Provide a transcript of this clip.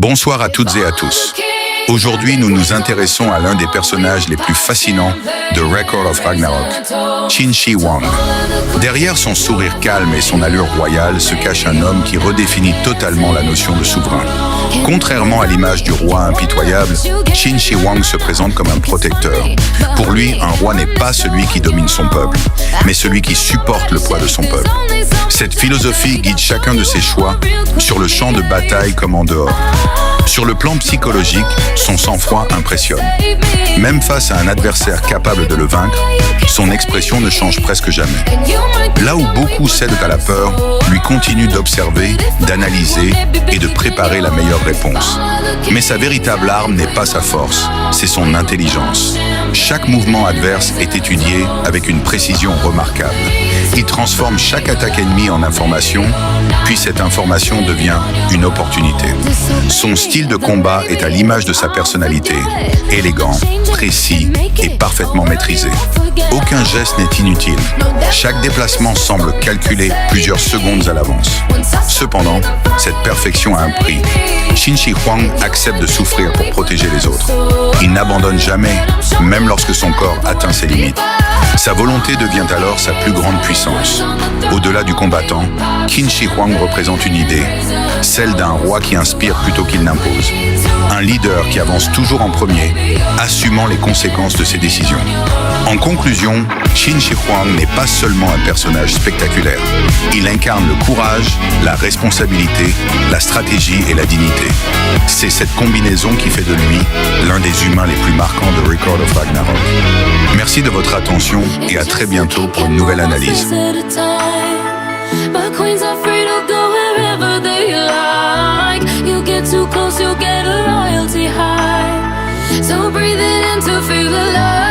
Bonsoir à toutes et à tous. Aujourd'hui, nous nous intéressons à l'un des personnages les plus fascinants de Record of Ragnarok, Qin Shi Huang. Derrière son sourire calme et son allure royale se cache un homme qui redéfinit totalement la notion de souverain. Contrairement à l'image du roi impitoyable, Qin Shi Huang se présente comme un protecteur. Pour lui, un roi n'est pas celui qui domine son peuple, mais celui qui supporte le poids de son peuple. Cette philosophie guide chacun de ses choix, sur le champ de bataille comme en dehors. Sur le plan psychologique, son sang-froid impressionne. Même face à un adversaire capable de le vaincre, son expression ne change presque jamais. Là où beaucoup cèdent à la peur, lui continue d'observer, d'analyser et de préparer la meilleure réponse. Mais sa véritable arme n'est pas sa force, c'est son intelligence. Chaque mouvement adverse est étudié avec une précision remarquable. Il transforme chaque attaque ennemie en information, puis cette information devient une opportunité. Son style de combat est à l'image de sa personnalité, élégant, précis et parfaitement maîtrisé. Aucun geste n'est inutile. Chaque déplacement semble calculé plusieurs secondes à l'avance. Cependant, cette perfection a un prix. Qin Shi Huang accepte de souffrir pour protéger les autres. Il n'abandonne jamais, même lorsque son corps atteint ses limites. Sa volonté devient alors sa plus grande puissance. Au-delà du combattant, Qin Shi Huang représente une idée, celle d'un roi qui inspire plutôt qu'il n'impose. Un leader qui avance toujours en premier, assumant les conséquences de ses décisions. En conclusion, Qin Shi Huang n'est pas seulement un personnage spectaculaire. Il incarne le courage, la responsabilité, la stratégie et la dignité. C'est cette combinaison qui fait de lui l'un des humains les plus marquants de Record of Ragnarok. Merci de votre attention et à très bientôt pour une nouvelle analyse. So breathe it in to feel alive.